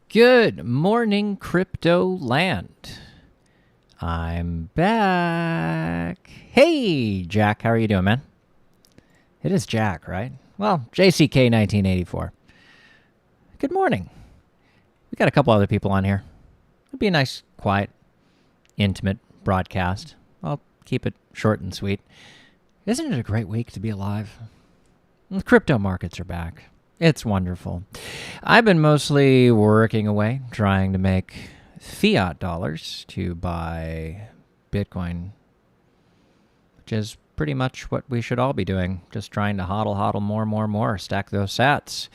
Good morning, crypto land. I'm back. Hey, Jack, how are you doing, man? It is Jack, right? Well, JCK 1984. Good morning. We got a couple other people on here. It'd be a nice, quiet, intimate broadcast. I'll keep it short and sweet. Isn't it a great week to be alive? The crypto markets are back. It's wonderful. I've been mostly working away, trying to make fiat dollars to buy Bitcoin, which is pretty much what we should all be doing, just trying to hodl more, stack those sats.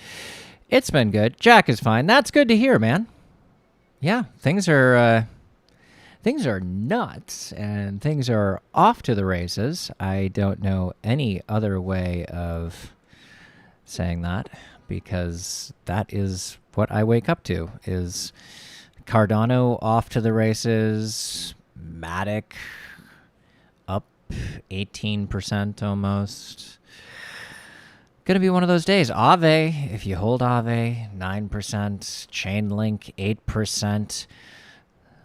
It's been good. Jack is fine. That's good to hear, man. Yeah, things are nuts, and things are off to the races. I don't know any other way of saying that, because that is what I wake up to, is Cardano off to the races, Matic up 18% almost. Gonna be one of those days. Aave, if you hold Aave, 9%, Chainlink 8%,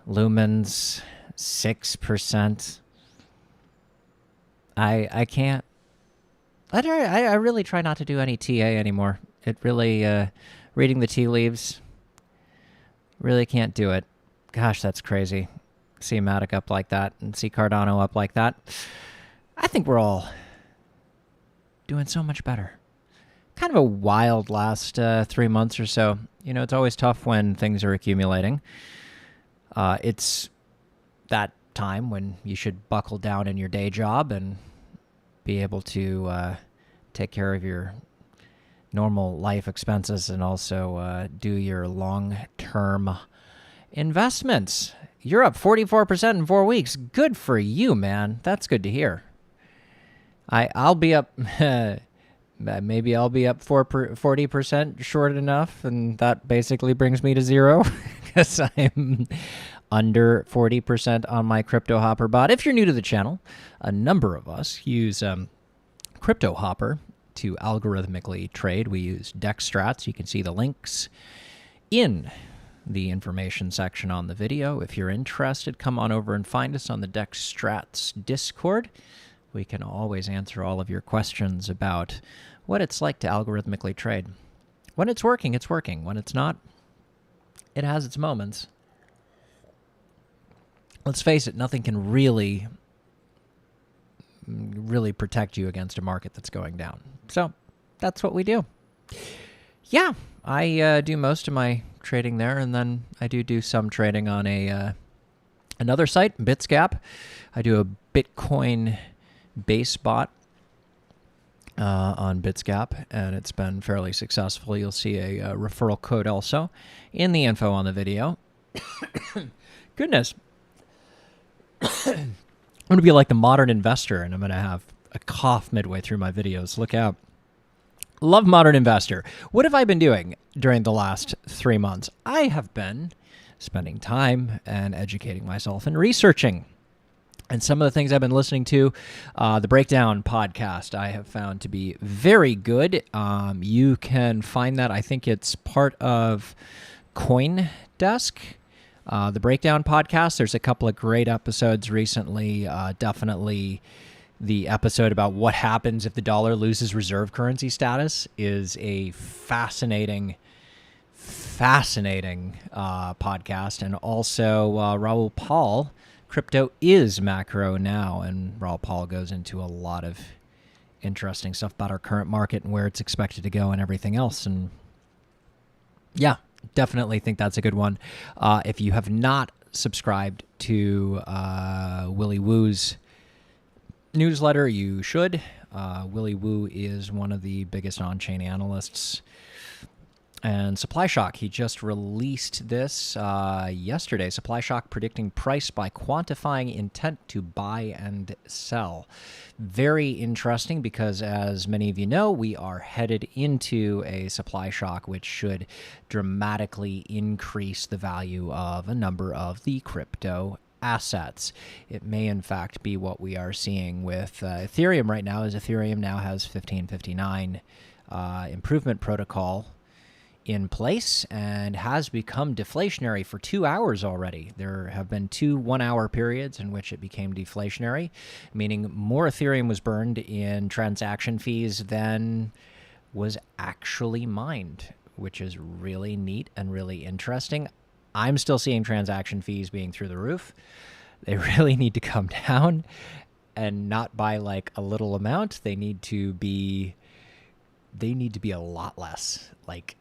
Lumens 6%. I can't. I really try not to do any TA anymore. It really, reading the tea leaves, really can't do it. Gosh, that's crazy. See Matic up like that and see Cardano up like that. I think we're all doing so much better. Kind of a wild last 3 months or so. You know, it's always tough when things are accumulating. It's that time when you should buckle down in your day job and be able to take care of your normal life expenses and also do your long-term investments. You're up 44% in 4 weeks. Good for you, man. That's good to hear. I'll be up, maybe I'll be up 40% short enough, and that basically brings me to zero because I'm under 40% on my Crypto Hopper bot. If you're new to the channel, a number of us use Crypto Hopper to algorithmically trade. We use DexStrats. You can see the links in the information section on the video. If you're interested, come on over and find us on the DexStrats Discord. We can always answer all of your questions about what it's like to algorithmically trade. When it's working, it's working. When it's not, it has its moments. Let's face it, nothing can really protect you against a market that's going down. So that's what we do. Yeah, I do most of my trading there, and then I do some trading on another site, Bitsgap. I do a Bitcoin base bot on Bitsgap, and it's been fairly successful. You'll see a referral code also in the info on the video. Goodness. I'm going to be like the modern investor, and I'm going to have a cough midway through my videos. Look out. Love Modern Investor. What have I been doing during the last 3 months? I have been spending time and educating myself and researching. And some of the things I've been listening to, the Breakdown podcast, I have found to be very good. You can find that. I think it's part of CoinDesk. The Breakdown podcast, there's a couple of great episodes recently. Definitely the episode about what happens if the dollar loses reserve currency status is a fascinating podcast. And also Raul Paul, Crypto is Macro Now. And Raul Paul goes into a lot of interesting stuff about our current market and where it's expected to go and everything else. And yeah, definitely think that's a good one. If you have not subscribed to Willy Woo's newsletter, you should. Willy Woo is one of the biggest on-chain analysts. And Supply Shock, he just released this yesterday. Supply Shock predicting price by quantifying intent to buy and sell. Very interesting because, as many of you know, we are headed into a supply shock, which should dramatically increase the value of a number of the crypto assets. It may, in fact, be what we are seeing with Ethereum right now, as Ethereum now has 1559 improvement protocol in place and has become deflationary for 2 hours already. There have been 2 1-hour periods in which it became deflationary, meaning more Ethereum was burned in transaction fees than was actually mined, which is really neat and really interesting. I'm still seeing transaction fees being through the roof. They really need to come down, and not by like a little amount. They need to be a lot less, like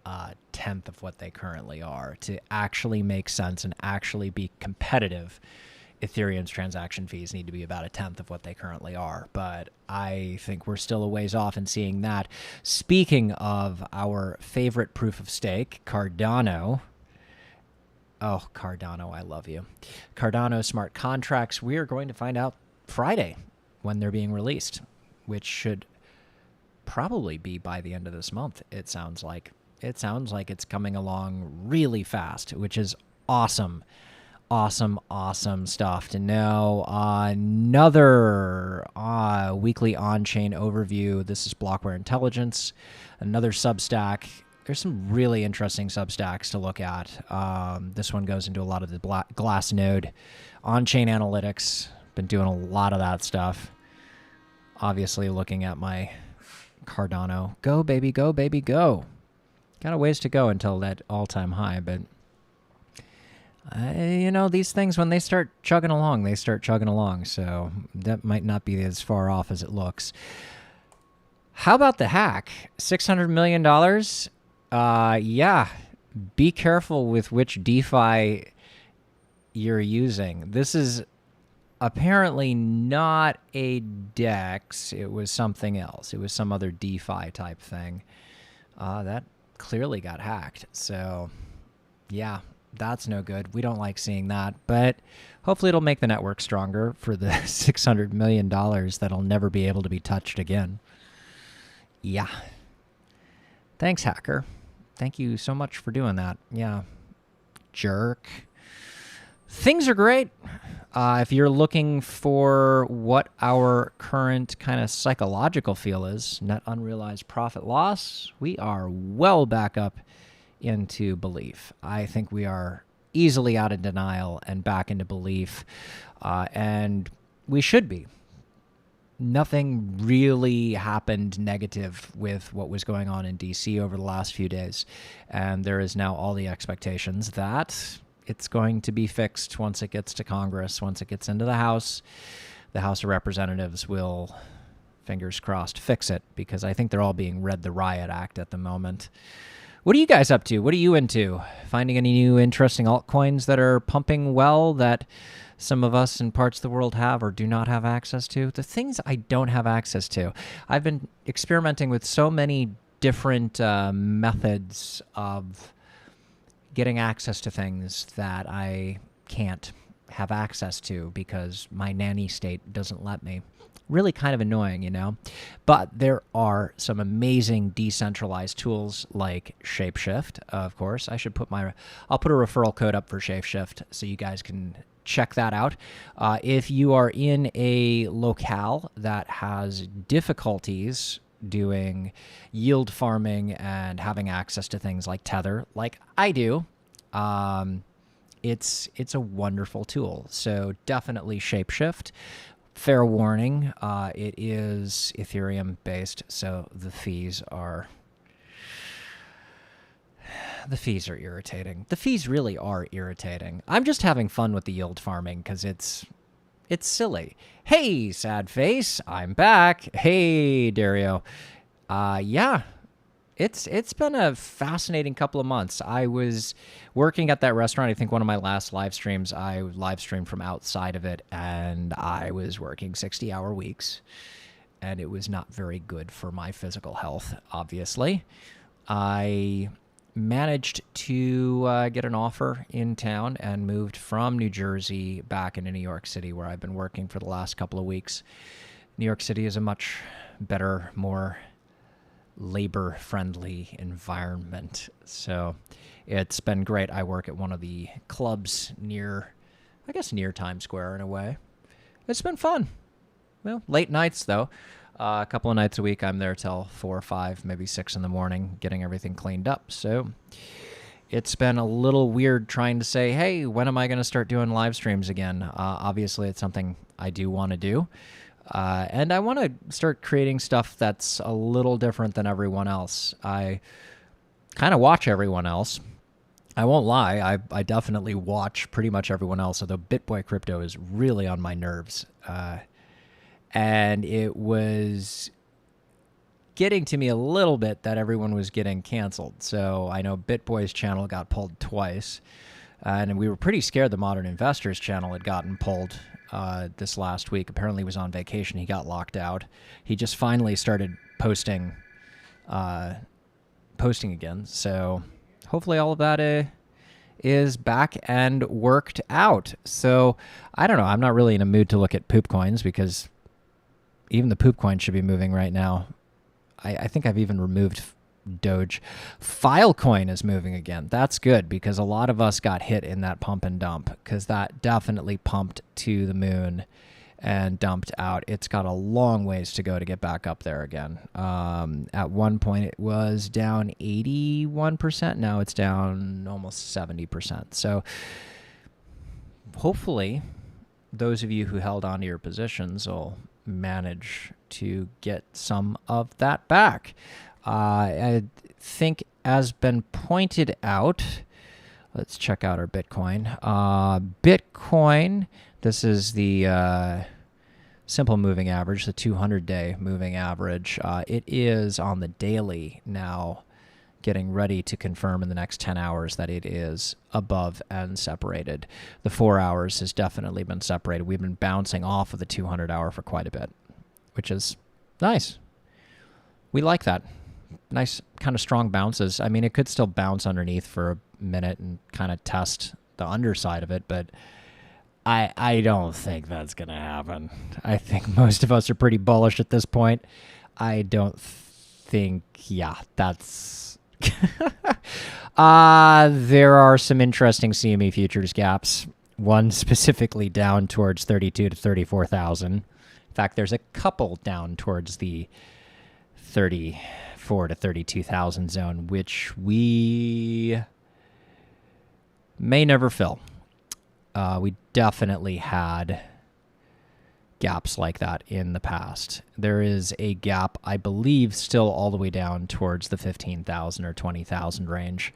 a tenth of what they currently are, to actually make sense and actually be competitive. Ethereum's transaction fees need to be about a tenth of what they currently are, but I think we're still a ways off in seeing that. Speaking of our favorite proof of stake, Cardano. Oh, Cardano, I love you. Cardano smart contracts, we are going to find out Friday when they're being released, which should probably be by the end of this month, it sounds like. It sounds like it's coming along really fast, which is awesome. Awesome stuff to know. Another weekly on-chain overview. This is Blockware Intelligence, another Substack. There's some really interesting Substacks to look at. This one goes into a lot of the Glassnode on-chain analytics. Been doing a lot of that stuff. Obviously looking at my Cardano. Go, baby, go, baby, go. Got a ways to go until that all-time high, but these things, when they start chugging along, they start chugging along, so that might not be as far off as it looks. How about the hack? $600 million? Yeah. Be careful with which DeFi you're using. This is apparently not a DEX. It was something else. It was some other DeFi type thing. That clearly got hacked. So, yeah, that's no good. We don't like seeing that. But hopefully it'll make the network stronger for the $600 million that'll never be able to be touched again. Yeah. Thanks, hacker. Thank you so much for doing that. Yeah. Jerk. Things are great. If you're looking for what our current kind of psychological feel is, net unrealized profit loss, we are well back up into belief. I think we are easily out of denial and back into belief, and we should be. Nothing really happened negative with what was going on in D.C. over the last few days, and there is now all the expectations that it's going to be fixed once it gets to Congress. Once it gets into the House of Representatives will, fingers crossed, fix it, because I think they're all being read the Riot Act at the moment. What are you guys up to? What are you into? Finding any new interesting altcoins that are pumping well that some of us in parts of the world have or do not have access to? The things I don't have access to. I've been experimenting with so many different methods of getting access to things that I can't have access to because my nanny state doesn't let me. Really kind of annoying, you know? But there are some amazing decentralized tools like Shapeshift, of course. I'll put a referral code up for Shapeshift so you guys can check that out. If you are in a locale that has difficulties doing yield farming and having access to things like Tether, like I do, it's a wonderful tool. So definitely Shapeshift. Fair warning, it is Ethereum based, so the fees are irritating. The fees really are irritating. I'm just having fun with the yield farming because it's silly. Hey, sad face, I'm back. Hey, Dario. Yeah, it's been a fascinating couple of months. I was working at that restaurant. I think one of my last live streams, I live streamed from outside of it, and I was working 60-hour weeks, and it was not very good for my physical health, obviously. I managed to get an offer in town and moved from New Jersey back into New York City, where I've been working for the last couple of weeks. New York City is a much better, more labor-friendly environment. So it's been great. I work at one of the clubs near Times Square in a way. It's been fun. Well, late nights, though. A couple of nights a week, I'm there till 4 or 5, maybe 6 in the morning, getting everything cleaned up. So it's been a little weird trying to say, hey, when am I going to start doing live streams again? Obviously, it's something I do want to do. And I want to start creating stuff that's a little different than everyone else. I kind of watch everyone else. I won't lie, I definitely watch pretty much everyone else, although BitBoy Crypto is really on my nerves. And it was getting to me a little bit that everyone was getting canceled. So I know BitBoy's channel got pulled twice, and we were pretty scared the Modern Investors channel had gotten pulled this last week. Apparently he was on vacation. He got locked out. He just finally started posting again. So hopefully all of that is back and worked out. So I don't know. I'm not really in a mood to look at poop coins because even the poop coin should be moving right now. I think I've even removed Doge. Filecoin is moving again. That's good because a lot of us got hit in that pump and dump because that definitely pumped to the moon and dumped out. It's got a long ways to go to get back up there again. At one point, it was down 81%. Now it's down almost 70%. So hopefully those of you who held on to your positions will manage to get some of that back. I think, as been pointed out, let's check out our Bitcoin. Bitcoin, this is the simple moving average, the 200-day moving average. It is on the daily now, getting ready to confirm in the next 10 hours that it is above and separated. The 4 hours has definitely been separated. We've been bouncing off of the 200-hour for quite a bit, which is nice. We like that. Nice kind of strong bounces. I mean, it could still bounce underneath for a minute and kind of test the underside of it, but I don't think that's going to happen. I think most of us are pretty bullish at this point. I don't think, that's... there are some interesting CME futures gaps. One specifically down towards 32 to 34,000. In fact, there's a couple down towards the 34 to 32,000 zone, which we may never fill. We definitely had gaps like that in the past. There is a gap, I believe, still all the way down towards the 15,000 or 20,000 range.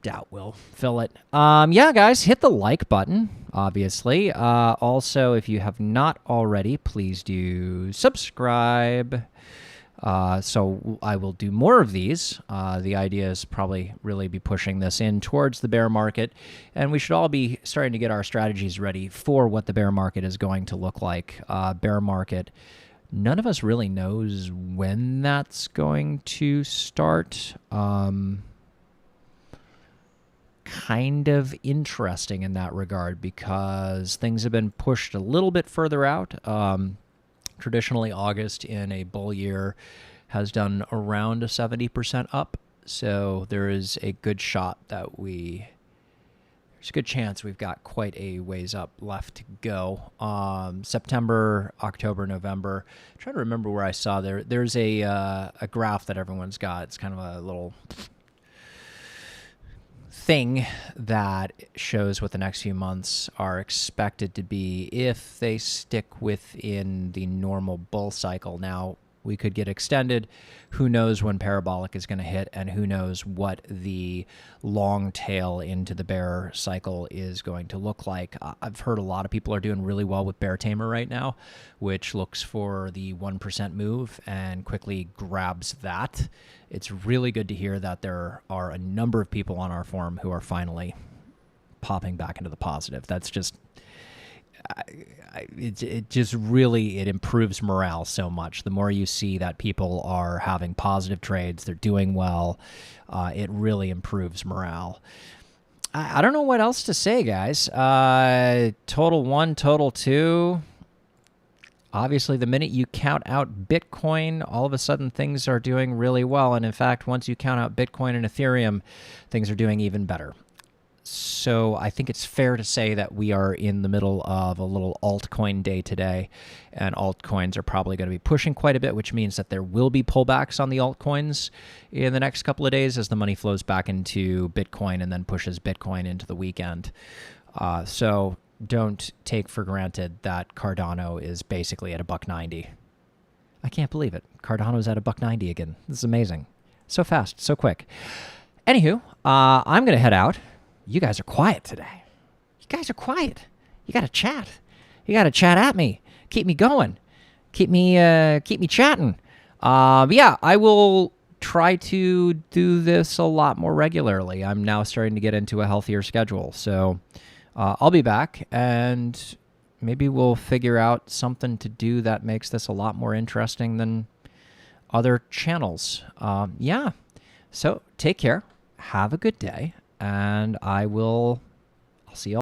Doubt we'll fill it. Yeah, guys, hit the like button, obviously. Also, if you have not already, please do subscribe. So I will do more of these. The idea is probably really be pushing this in towards the bear market, and we should all be starting to get our strategies ready for what the bear market is going to look like. Bear market, none of us really knows when that's going to start. Kind of interesting in that regard because things have been pushed a little bit further out. Traditionally, August in a bull year has done around a 70% up. So there is a good shot that there's a good chance we've got quite a ways up left to go. September, October, November. I'm trying to remember where I saw there's a graph that everyone's got. It's kind of a little thing that shows what the next few months are expected to be if they stick within the normal bull cycle. Now, we could get extended. Who knows when parabolic is going to hit, and who knows what the long tail into the bear cycle is going to look like. I've heard a lot of people are doing really well with Bear Tamer right now, which looks for the 1% move and quickly grabs that. It's really good to hear that there are a number of people on our forum who are finally popping back into the positive. That's just... it just really, it improves morale so much. The more you see that people are having positive trades, they're doing well, it really improves morale. I don't know what else to say, guys. Total 1, total 2. Obviously, the minute you count out Bitcoin, all of a sudden things are doing really well. And in fact, once you count out Bitcoin and Ethereum, things are doing even better. So I think it's fair to say that we are in the middle of a little altcoin day today, and altcoins are probably going to be pushing quite a bit, which means that there will be pullbacks on the altcoins in the next couple of days as the money flows back into Bitcoin and then pushes Bitcoin into the weekend. So don't take for granted that Cardano is basically at $1.90. I can't believe it. Cardano's at $1.90 again. This is amazing. So fast, so quick. Anywho, I'm going to head out. You guys are quiet today. You guys are quiet. You got to chat. You got to chat at me. Keep me going. Keep me chatting. Yeah, I will try to do this a lot more regularly. I'm now starting to get into a healthier schedule. So I'll be back, and maybe we'll figure out something to do that makes this a lot more interesting than other channels. Yeah. So take care. Have a good day. And I'll see you all.